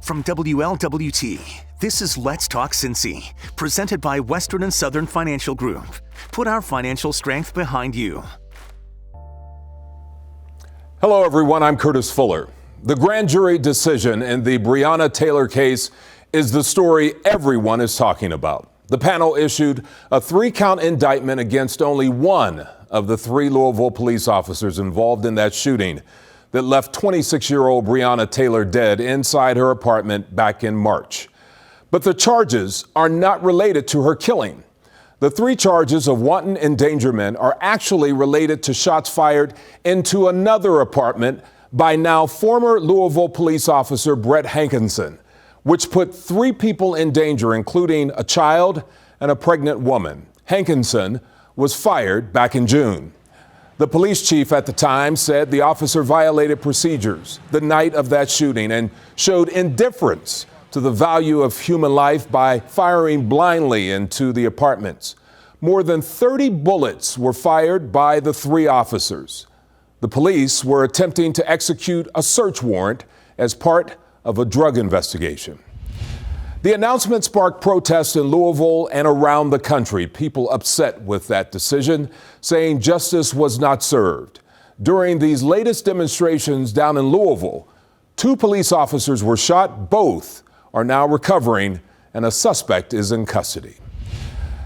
From WLWT, this is Let's Talk Cincy, presented by Western and Southern Financial Group. Put our financial strength behind you. Hello, everyone. I'm Curtis Fuller. The grand jury decision in the Brianna Taylor case is the story everyone is talking about. The panel issued a 3-count indictment against only one of the 3 Louisville police officers involved in that shooting that left 26-year-old Brianna Taylor dead inside her apartment back in March. But the charges are not related to her killing. The 3 charges of wanton endangerment are actually related to shots fired into another apartment by now former Louisville police officer Brett Hankinson, which put 3 people in danger, including a child and a pregnant woman. Hankinson was fired back in June. The police chief at the time said the officer violated procedures the night of that shooting and showed indifference to the value of human life by firing blindly into the apartments. More than 30 bullets were fired by the 3 officers. The police were attempting to execute a search warrant as part of a drug investigation. The announcement sparked protests in Louisville and around the country. People upset with that decision, saying justice was not served. During these latest demonstrations down in Louisville, 2 police officers were shot. Both are now recovering, and a suspect is in custody.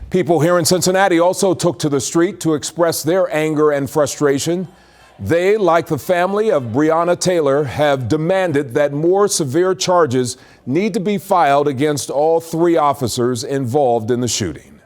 People here in Cincinnati also took to the street to express their anger and frustration. They, like the family of Brianna Taylor, have demanded that more severe charges need to be filed against all 3 officers involved in the shooting.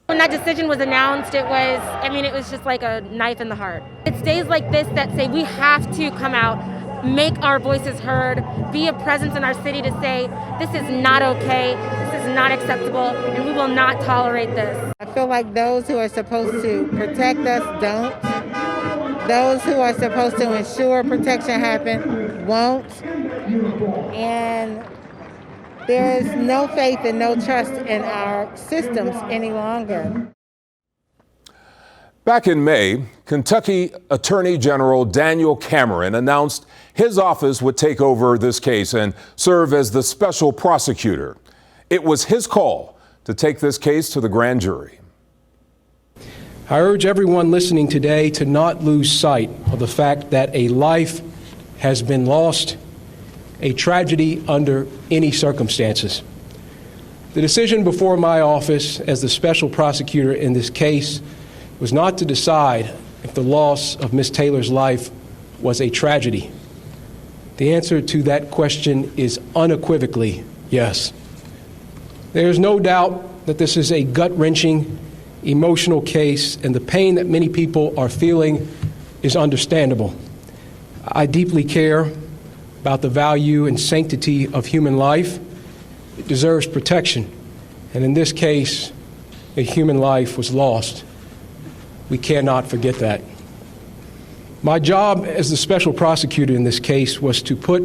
When that decision was announced, it was just like a knife in the heart. It's days like this that say we have to come out, make our voices heard, be a presence in our city to say this is not okay, this is not acceptable, and we will not tolerate this. I feel like those who are supposed to protect us don't. Those who are supposed to ensure protection happen won't. And there is no faith and no trust in our systems any longer. Back in May, Kentucky Attorney General Daniel Cameron announced his office would take over this case and serve as the special prosecutor. It was his call to take this case to the grand jury. I urge everyone listening today to not lose sight of the fact that a life has been lost, a tragedy under any circumstances. The decision before my office as the special prosecutor in this case was not to decide if the loss of Ms. Taylor's life was a tragedy. The answer to that question is unequivocally yes. There is no doubt that this is a gut-wrenching, emotional case, and the pain that many people are feeling is understandable. I deeply care about the value and sanctity of human life. It deserves protection, and in this case, a human life was lost. We cannot forget that. My job as the special prosecutor in this case was to put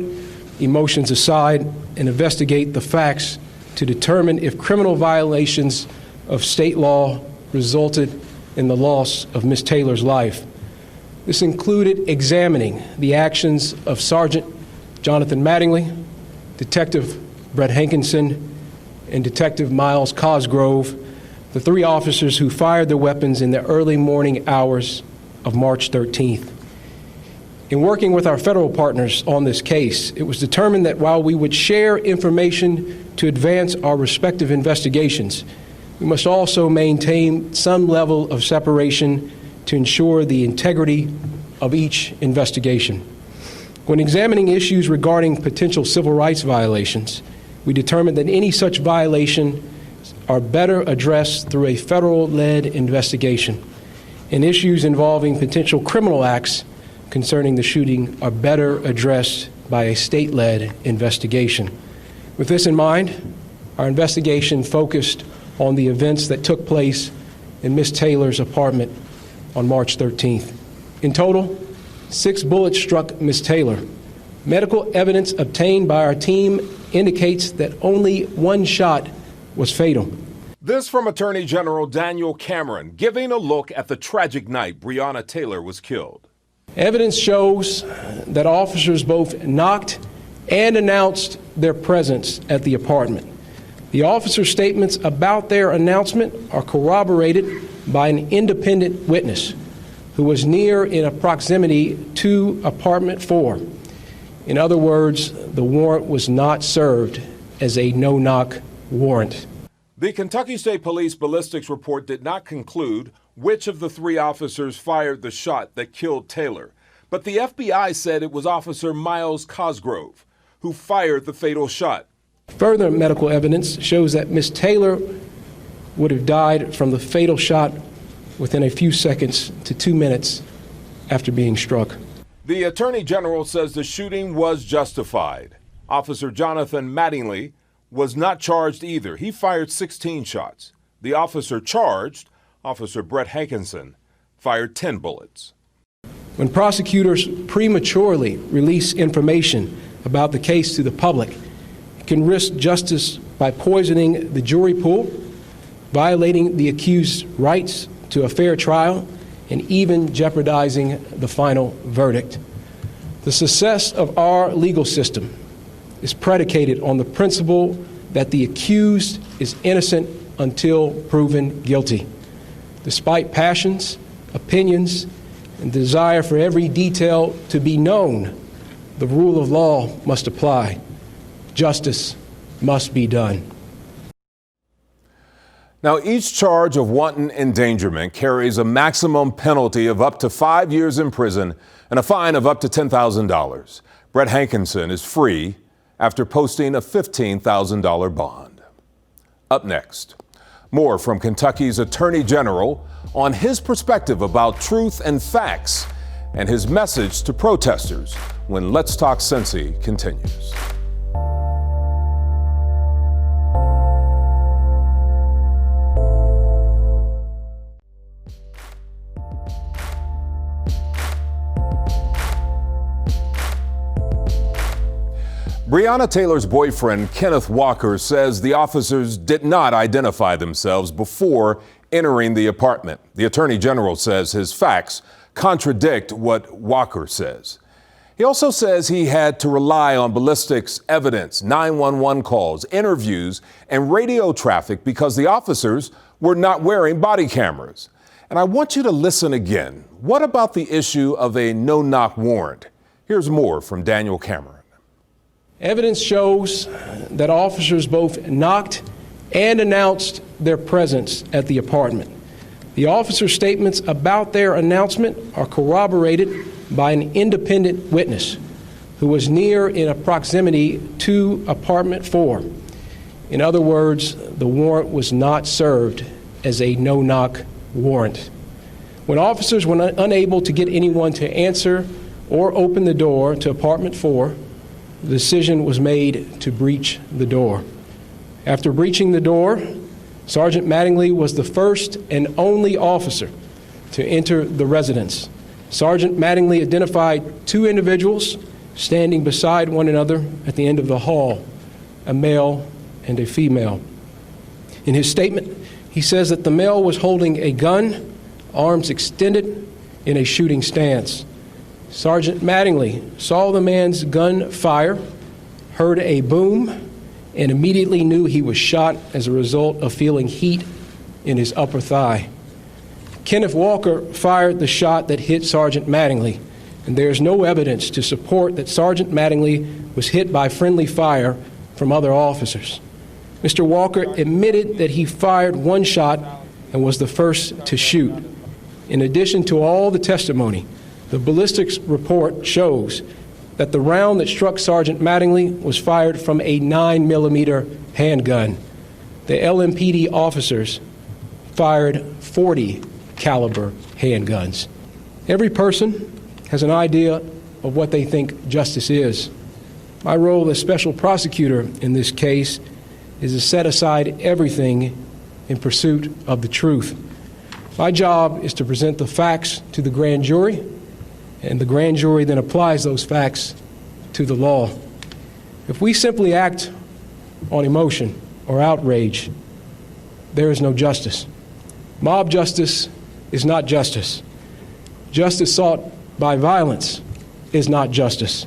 emotions aside and investigate the facts to determine if criminal violations of state law resulted in the loss of Ms. Taylor's life. This included examining the actions of Sergeant Jonathan Mattingly, Detective Brett Hankinson, and Detective Miles Cosgrove, the 3 officers who fired their weapons in the early morning hours of March 13th. In working with our federal partners on this case, it was determined that while we would share information to advance our respective investigations, we must also maintain some level of separation to ensure the integrity of each investigation. When examining issues regarding potential civil rights violations, we determined that any such violation are better addressed through a federal-led investigation, and issues involving potential criminal acts concerning the shooting are better addressed by a state-led investigation. With this in mind, our investigation focused on the events that took place in Ms. Taylor's apartment on March 13th. In total, 6 bullets struck Ms. Taylor. Medical evidence obtained by our team indicates that only 1 shot was fatal. This from Attorney General Daniel Cameron, giving a look at the tragic night Brianna Taylor was killed. Evidence shows that officers both knocked and announced their presence at the apartment. The officers' statements about their announcement are corroborated by an independent witness who was near in proximity to apartment 4. In other words, the warrant was not served as a no-knock warrant. The Kentucky State Police ballistics report did not conclude which of the 3 officers fired the shot that killed Taylor, but the FBI said it was Officer Miles Cosgrove who fired the fatal shot. Further medical evidence shows that Ms. Taylor would have died from the fatal shot within a few seconds to 2 minutes after being struck. The Attorney General says the shooting was justified. Officer Jonathan Mattingly was not charged either. He fired 16 shots. The officer charged, Officer Brett Hankinson, fired 10 bullets. When prosecutors prematurely release information about the case to the public, it can risk justice by poisoning the jury pool, violating the accused's rights to a fair trial, and even jeopardizing the final verdict. The success of our legal system is predicated on the principle that the accused is innocent until proven guilty. Despite passions, opinions, and desire for every detail to be known, the rule of law must apply. Justice must be done. Now, each charge of wanton endangerment carries a maximum penalty of up to 5 years in prison and a fine of up to $10,000. Brett Hankinson is free after posting a $15,000 bond. Up next, more from Kentucky's Attorney General on his perspective about truth and facts and his message to protesters when Let's Talk Cincy continues. Brianna Taylor's boyfriend, Kenneth Walker, says the officers did not identify themselves before entering the apartment. The Attorney General says his facts contradict what Walker says. He also says he had to rely on ballistics evidence, 911 calls, interviews, and radio traffic because the officers were not wearing body cameras. And I want you to listen again. What about the issue of a no-knock warrant? Here's more from Daniel Cameron. Evidence shows that officers both knocked and announced their presence at the apartment. The officers' statements about their announcement are corroborated by an independent witness who was near in proximity to apartment 4. In other words, the warrant was not served as a no-knock warrant. When officers were unable to get anyone to answer or open the door to apartment 4, the decision was made to breach the door. After breaching the door, Sergeant Mattingly was the first and only officer to enter the residence. Sergeant Mattingly identified 2 individuals standing beside one another at the end of the hall, a male and a female. In his statement, he says that the male was holding a gun, arms extended, in a shooting stance. Sergeant Mattingly saw the man's gun fire, heard a boom, and immediately knew he was shot as a result of feeling heat in his upper thigh. Kenneth Walker fired the shot that hit Sergeant Mattingly, and there is no evidence to support that Sergeant Mattingly was hit by friendly fire from other officers. Mr. Walker admitted that he fired 1 shot and was the first to shoot. In addition to all the testimony, the ballistics report shows that the round that struck Sergeant Mattingly was fired from a 9mm handgun. The LMPD officers fired 40 caliber handguns. Every person has an idea of what they think justice is. My role as special prosecutor in this case is to set aside everything in pursuit of the truth. My job is to present the facts to the grand jury, and the grand jury then applies those facts to the law. If we simply act on emotion or outrage, there is no justice. Mob justice is not justice. Justice sought by violence is not justice.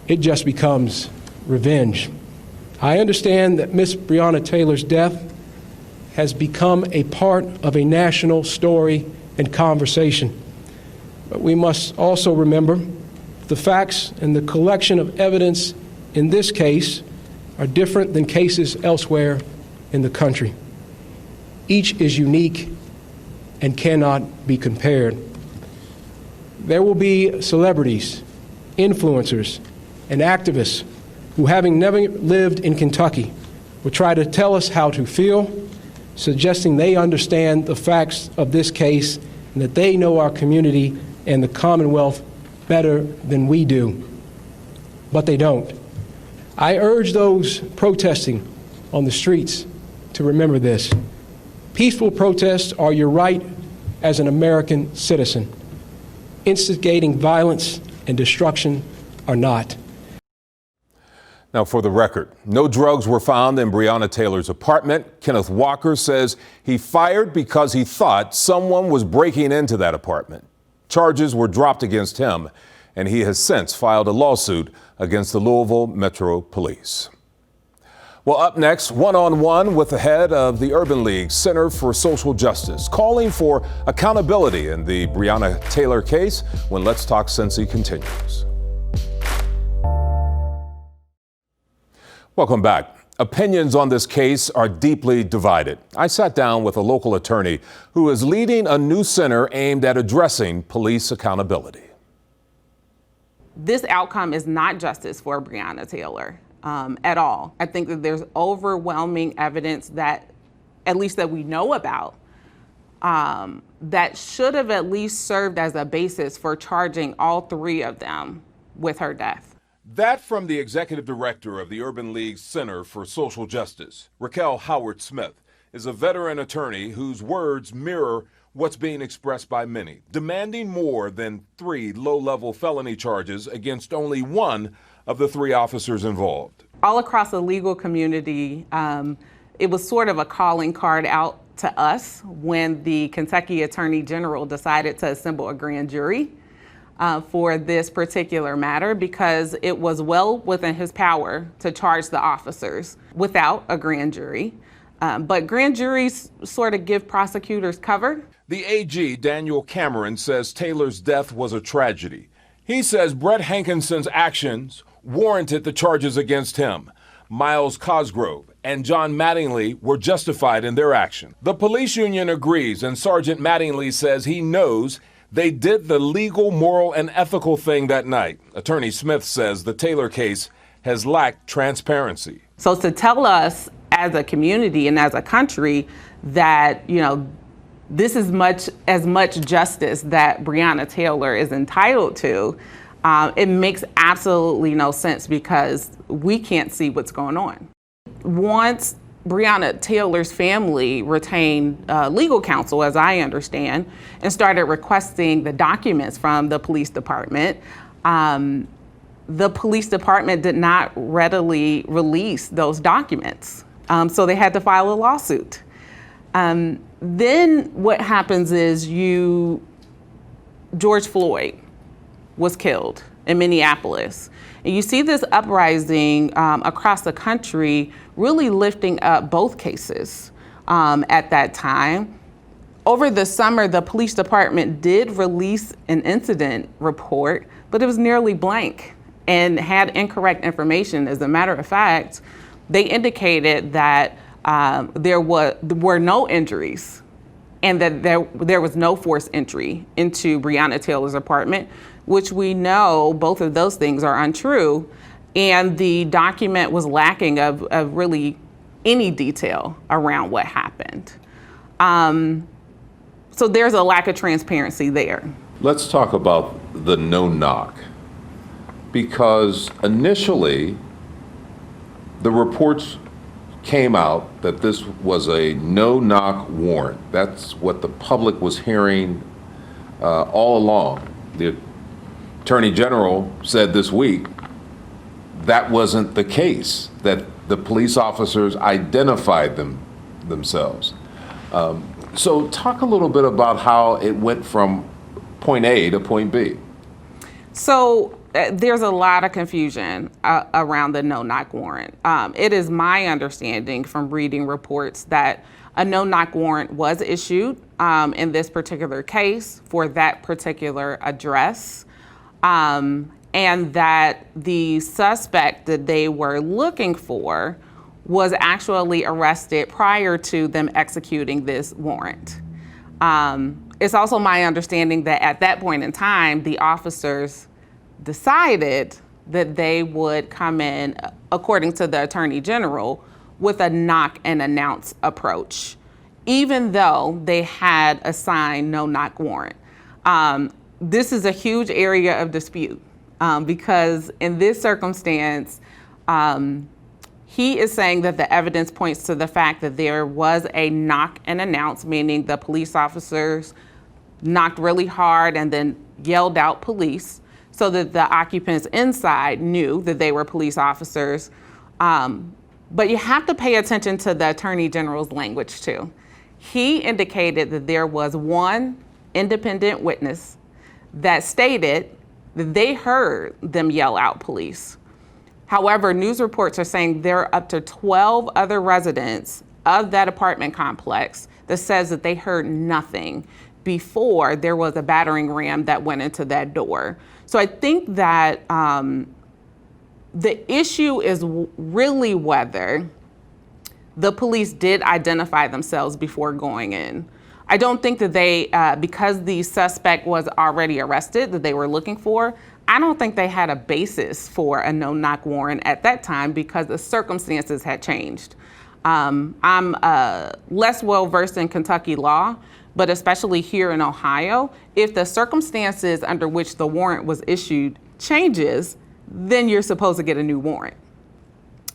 it just becomes revenge. I understand that Miss Brianna Taylor's death has become a part of a national story and conversation. But we must also remember the facts and the collection of evidence in this case are different than cases elsewhere in the country. Each is unique and cannot be compared. There will be celebrities, influencers, and activists who, having never lived in Kentucky, will try to tell us how to feel, suggesting they understand the facts of this case and that they know our community and the Commonwealth better than we do. But they don't. I urge those protesting on the streets to remember this. Peaceful protests are your right as an American citizen. Instigating violence and destruction are not. Now, for the record, no drugs were found in Brianna Taylor's apartment. Kenneth Walker says he fired because he thought someone was breaking into that apartment. Charges were dropped against him, and he has since filed a lawsuit against the Louisville Metro Police. Well, up next, one-on-one with the head of the Urban League Center for Social Justice, calling for accountability in the Brianna Taylor case when Let's Talk Cincy continues. Welcome back. Opinions on this case are deeply divided. I sat down with a local attorney who is leading a new center aimed at addressing police accountability. This outcome is not justice for Brianna Taylor at all. I think that there's overwhelming evidence that, at least that we know about, that should have at least served as a basis for charging all three of them with her death. That from the executive director of the Urban League Center for Social Justice. Raquel Howard-Smith is a veteran attorney whose words mirror what's being expressed by many, demanding more than 3 low-level felony charges against only one of the 3 officers involved. All across the legal community, it was sort of a calling card out to us when the Kentucky Attorney General decided to assemble a grand jury for this particular matter, because it was well within his power to charge the officers without a grand jury. But grand juries sort of give prosecutors cover. The AG, Daniel Cameron, says Taylor's death was a tragedy. He says Brett Hankinson's actions warranted the charges against him. Miles Cosgrove and John Mattingly were justified in their action. The police union agrees, and Sergeant Mattingly says he knows they did the legal, moral, and ethical thing that night. Attorney Smith says the Taylor case has lacked transparency. So to tell us as a community and as a country that, this is as much justice that Brianna Taylor is entitled to, it makes absolutely no sense, because we can't see what's going on. Once Brianna Taylor's family retained legal counsel, as I understand, and started requesting the documents from the police department, the police department did not readily release those documents. So they had to file a lawsuit. Then what happens is George Floyd was killed in Minneapolis. And you see this uprising across the country really lifting up both cases at that time. Over the summer, the police department did release an incident report, but it was nearly blank and had incorrect information. As a matter of fact, they indicated that there were no injuries and that there was no forced entry into Brianna Taylor's apartment, which we know both of those things are untrue. And the document was lacking of really any detail around what happened. So there's a lack of transparency there. Let's talk about the no knock, because initially the reports came out that this was a no knock warrant. That's what the public was hearing all along. The Attorney General said this week that wasn't the case, that the police officers identified themselves. So talk a little bit about how it went from point A to point B. So there's a lot of confusion around the no-knock warrant. It is my understanding from reading reports that a no-knock warrant was issued in this particular case for that particular address, and that the suspect that they were looking for was actually arrested prior to them executing this warrant. It's also my understanding that at that point in time, the officers decided that they would come in, according to the Attorney General, with a knock and announce approach, even though they had a signed no-knock warrant. This is a huge area of dispute because in this circumstance, he is saying that the evidence points to the fact that there was a knock and announce, meaning the police officers knocked really hard and then yelled out police so that the occupants inside knew that they were police officers. But you have to pay attention to the Attorney General's language too. He indicated that there was one independent witness that stated that they heard them yell out police. However, news reports are saying there are up to 12 other residents of that apartment complex that says that they heard nothing before there was a battering ram that went into that door. So I think that the issue is really whether the police did identify themselves before going in. I don't think that they, because the suspect was already arrested that they were looking for, I don't think they had a basis for a no-knock warrant at that time because the circumstances had changed. I'm less well-versed in Kentucky law, but especially here in Ohio, if the circumstances under which the warrant was issued changes, then you're supposed to get a new warrant.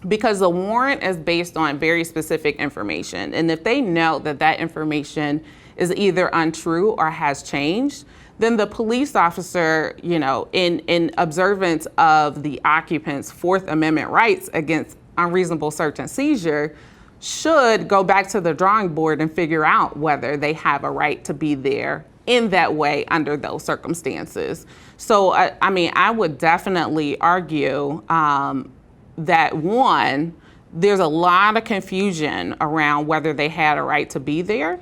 Because the warrant is based on very specific information. And if they know that that information is either untrue or has changed, then the police officer, you know, in observance of the occupant's Fourth Amendment rights against unreasonable search and seizure, should go back to the drawing board and figure out whether they have a right to be there in that way under those circumstances. So, I mean, I would definitely argue that one, there's a lot of confusion around whether they had a right to be there.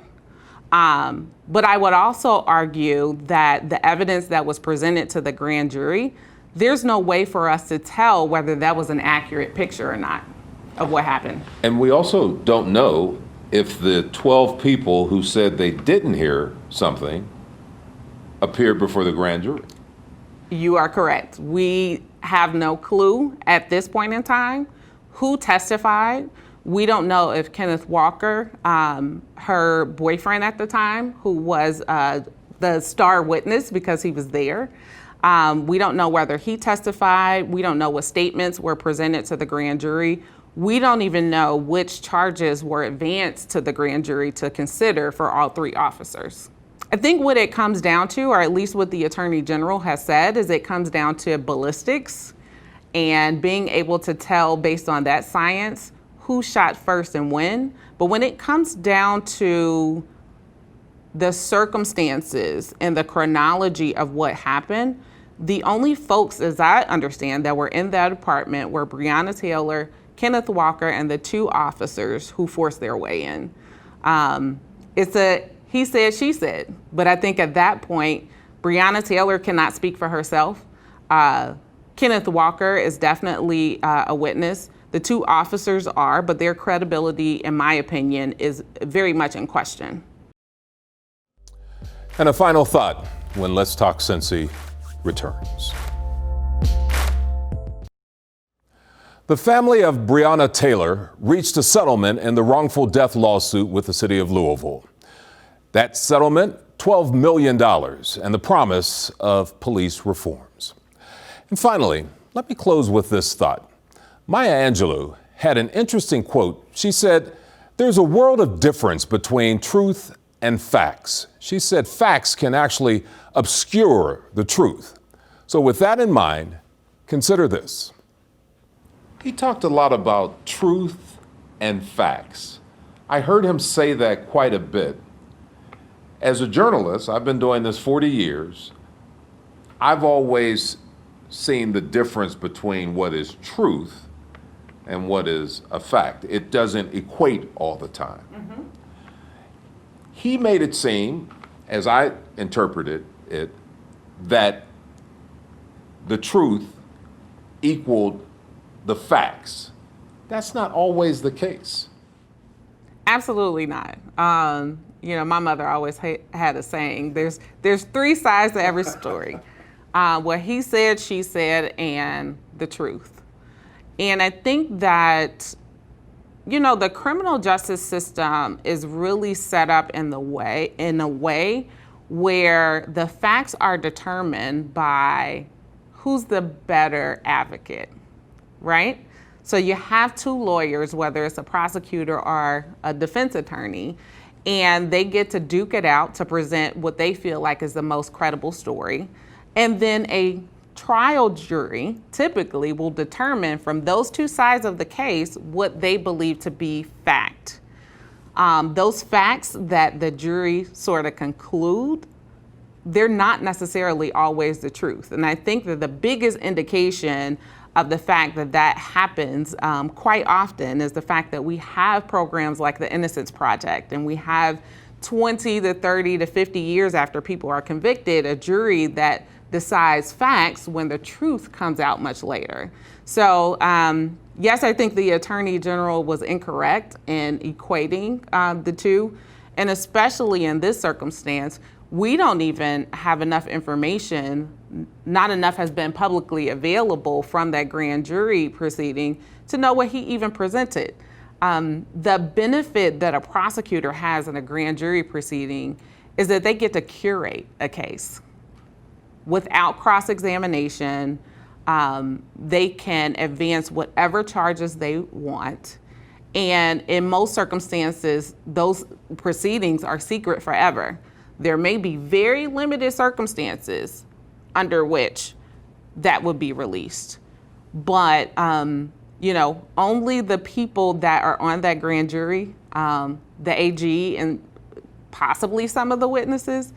But I would also argue that the evidence that was presented to the grand jury, there's no way for us to tell whether that was an accurate picture or not of what happened. And we also don't know if the 12 people who said they didn't hear something appeared before the grand jury. You are correct. We have no clue at this point in time who testified. We don't know if Kenneth Walker, her boyfriend at the time, who was the star witness because he was there, we don't know whether he testified. We don't know what statements were presented to the grand jury. We don't even know which charges were advanced to the grand jury to consider for all three officers. I think what it comes down to, or at least what the Attorney General has said, is it comes down to ballistics and being able to tell based on that science who shot first and when. But when it comes down to the circumstances and the chronology of what happened, the only folks, as I understand, that were in that apartment were Brianna Taylor, Kenneth Walker, and the two officers who forced their way in. It's a he said, she said. But I think at that point, Brianna Taylor cannot speak for herself. Kenneth Walker is definitely a witness. The two officers are, but their credibility, in my opinion, is very much in question. And a final thought when Let's Talk Cincy returns. The family of Brianna Taylor reached a settlement in the wrongful death lawsuit with the city of Louisville. That settlement, $12 million, and the promise of police reforms. And finally, let me close with this thought. Maya Angelou had an interesting quote. She said, "There's a world of difference between truth and facts." She said facts can actually obscure the truth. So with that in mind, consider this. He talked a lot about truth and facts. I heard him say that quite a bit. As a journalist, I've been doing this 40 years. I've always seeing the difference between what is truth and what is a fact. It doesn't equate all the time. Mm-hmm. He made it seem, as I interpreted it, that the truth equaled the facts. That's not always the case. Absolutely not. My mother always had a saying, there's three sides to every story. What he said, she said, and the truth. And I think that, the criminal justice system is really set up in a way where the facts are determined by who's the better advocate, right? So you have two lawyers, whether it's a prosecutor or a defense attorney, and they get to duke it out to present what they feel like is the most credible story. And then a trial jury typically will determine from those two sides of the case what they believe to be fact. Those facts that the jury sort of conclude, they're not necessarily always the truth. And I think that the biggest indication of the fact that that happens quite often is the fact that we have programs like the Innocence Project, and we have 20 to 30 to 50 years after people are convicted, a jury that decides facts when the truth comes out much later. So yes, I think the Attorney General was incorrect in equating the two, and especially in this circumstance, we don't even have enough information, not enough has been publicly available from that grand jury proceeding to know what he even presented. The benefit that a prosecutor has in a grand jury proceeding is that they get to curate a case. Without cross-examination, they can advance whatever charges they want. And in most circumstances, those proceedings are secret forever. There may be very limited circumstances under which that would be released. But, only the people that are on that grand jury, the AG and possibly some of the witnesses,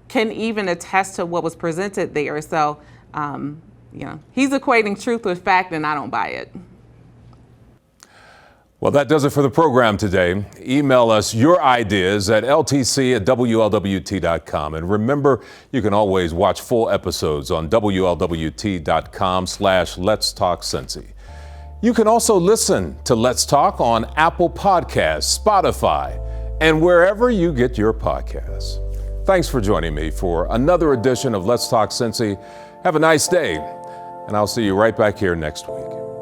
can even attest to what was presented there. So, he's equating truth with fact, and I don't buy it. Well, that does it for the program today. Email us your ideas at ltc@WLWT.com. And remember, you can always watch full episodes on WLWT.com/Let's Talk Cincy. You can also listen to Let's Talk on Apple Podcasts, Spotify, and wherever you get your podcasts. Thanks for joining me for another edition of Let's Talk Cincy. Have a nice day, and I'll see you right back here next week.